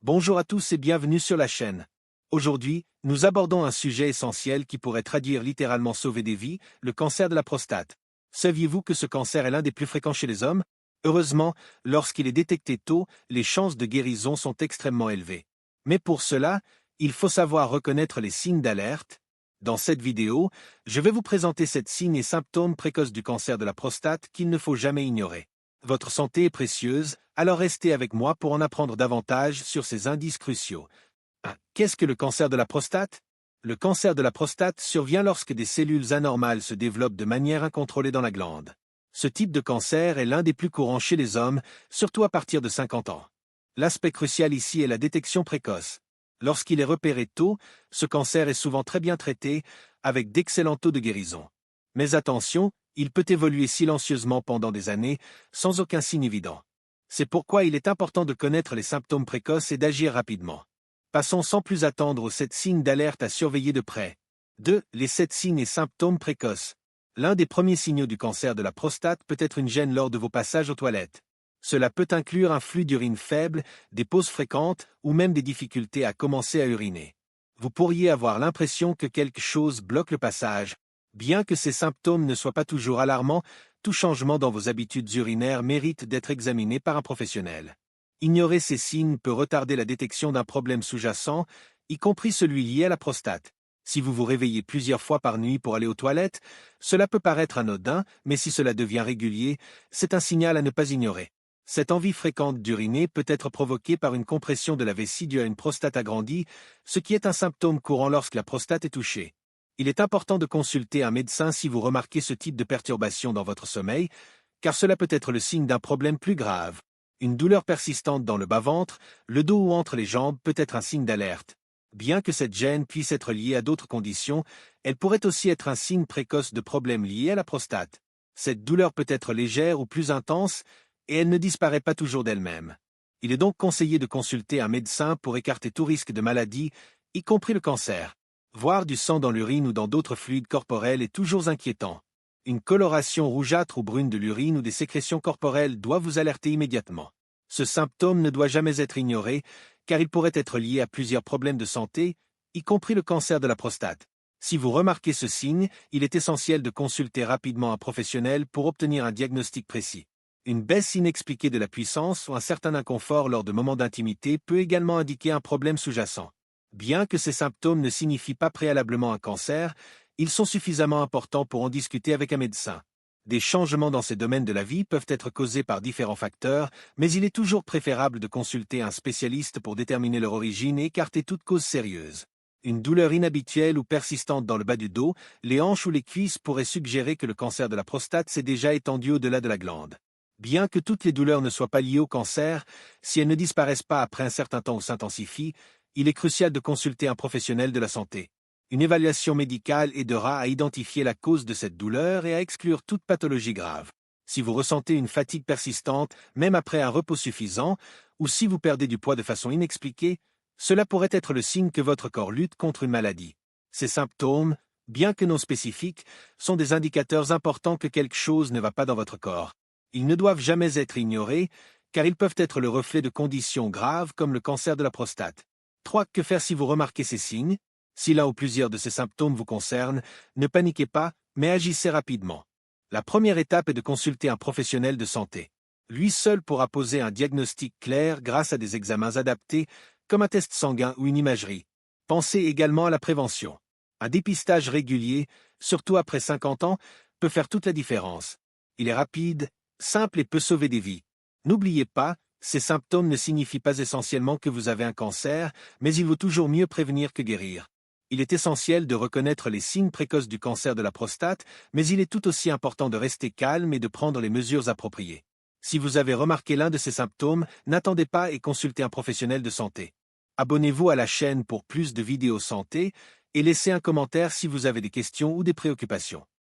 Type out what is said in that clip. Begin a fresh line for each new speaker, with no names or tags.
Bonjour à tous et bienvenue sur la chaîne. Aujourd'hui, nous abordons un sujet essentiel qui pourrait traduire littéralement sauver des vies, le cancer de la prostate. Saviez-vous que ce cancer est l'un des plus fréquents chez les hommes? Heureusement, lorsqu'il est détecté tôt, les chances de guérison sont extrêmement élevées. Mais pour cela, il faut savoir reconnaître les signes d'alerte. Dans cette vidéo, je vais vous présenter 7 signes et symptômes précoces du cancer de la prostate qu'il ne faut jamais ignorer. Votre santé est précieuse, alors restez avec moi pour en apprendre davantage sur ces indices cruciaux. 1. Qu'est-ce que le cancer de la prostate? Le cancer de la prostate survient lorsque des cellules anormales se développent de manière incontrôlée dans la glande. Ce type de cancer est l'un des plus courants chez les hommes, surtout à partir de 50 ans. L'aspect crucial ici est la détection précoce. Lorsqu'il est repéré tôt, ce cancer est souvent très bien traité, avec d'excellents taux de guérison. Mais attention, il peut évoluer silencieusement pendant des années, sans aucun signe évident. C'est pourquoi il est important de connaître les symptômes précoces et d'agir rapidement. Passons sans plus attendre aux 7 signes d'alerte à surveiller de près. 2. Les 7 signes et symptômes précoces. L'un des premiers signaux du cancer de la prostate peut être une gêne lors de vos passages aux toilettes. Cela peut inclure un flux d'urine faible, des pauses fréquentes ou même des difficultés à commencer à uriner. Vous pourriez avoir l'impression que quelque chose bloque le passage. Bien que ces symptômes ne soient pas toujours alarmants, tout changement dans vos habitudes urinaires mérite d'être examiné par un professionnel. Ignorer ces signes peut retarder la détection d'un problème sous-jacent, y compris celui lié à la prostate. Si vous vous réveillez plusieurs fois par nuit pour aller aux toilettes, cela peut paraître anodin, mais si cela devient régulier, c'est un signal à ne pas ignorer. Cette envie fréquente d'uriner peut être provoquée par une compression de la vessie due à une prostate agrandie, ce qui est un symptôme courant lorsque la prostate est touchée. Il est important de consulter un médecin si vous remarquez ce type de perturbation dans votre sommeil, car cela peut être le signe d'un problème plus grave. Une douleur persistante dans le bas-ventre, le dos ou entre les jambes peut être un signe d'alerte. Bien que cette gêne puisse être liée à d'autres conditions, elle pourrait aussi être un signe précoce de problèmes liés à la prostate. Cette douleur peut être légère ou plus intense, et elle ne disparaît pas toujours d'elle-même. Il est donc conseillé de consulter un médecin pour écarter tout risque de maladie, y compris le cancer. Voir du sang dans l'urine ou dans d'autres fluides corporels est toujours inquiétant. Une coloration rougeâtre ou brune de l'urine ou des sécrétions corporelles doit vous alerter immédiatement. Ce symptôme ne doit jamais être ignoré, car il pourrait être lié à plusieurs problèmes de santé, y compris le cancer de la prostate. Si vous remarquez ce signe, il est essentiel de consulter rapidement un professionnel pour obtenir un diagnostic précis. Une baisse inexpliquée de la puissance ou un certain inconfort lors de moments d'intimité peut également indiquer un problème sous-jacent. Bien que ces symptômes ne signifient pas préalablement un cancer, ils sont suffisamment importants pour en discuter avec un médecin. Des changements dans ces domaines de la vie peuvent être causés par différents facteurs, mais il est toujours préférable de consulter un spécialiste pour déterminer leur origine et écarter toute cause sérieuse. Une douleur inhabituelle ou persistante dans le bas du dos, les hanches ou les cuisses pourraient suggérer que le cancer de la prostate s'est déjà étendu au-delà de la glande. Bien que toutes les douleurs ne soient pas liées au cancer, si elles ne disparaissent pas après un certain temps ou s'intensifient, il est crucial de consulter un professionnel de la santé. Une évaluation médicale aidera à identifier la cause de cette douleur et à exclure toute pathologie grave. Si vous ressentez une fatigue persistante, même après un repos suffisant, ou si vous perdez du poids de façon inexpliquée, cela pourrait être le signe que votre corps lutte contre une maladie. Ces symptômes, bien que non spécifiques, sont des indicateurs importants que quelque chose ne va pas dans votre corps. Ils ne doivent jamais être ignorés, car ils peuvent être le reflet de conditions graves comme le cancer de la prostate. 3. Que faire si vous remarquez ces signes? Si l'un ou plusieurs de ces symptômes vous concernent, ne paniquez pas, mais agissez rapidement. La première étape est de consulter un professionnel de santé. Lui seul pourra poser un diagnostic clair grâce à des examens adaptés, comme un test sanguin ou une imagerie. Pensez également à la prévention. Un dépistage régulier, surtout après 50 ans, peut faire toute la différence. Il est rapide, simple et peut sauver des vies. N'oubliez pas, ces symptômes ne signifient pas essentiellement que vous avez un cancer, mais il vaut toujours mieux prévenir que guérir. Il est essentiel de reconnaître les signes précoces du cancer de la prostate, mais il est tout aussi important de rester calme et de prendre les mesures appropriées. Si vous avez remarqué l'un de ces symptômes, n'attendez pas et consultez un professionnel de santé. Abonnez-vous à la chaîne pour plus de vidéos santé et laissez un commentaire si vous avez des questions ou des préoccupations.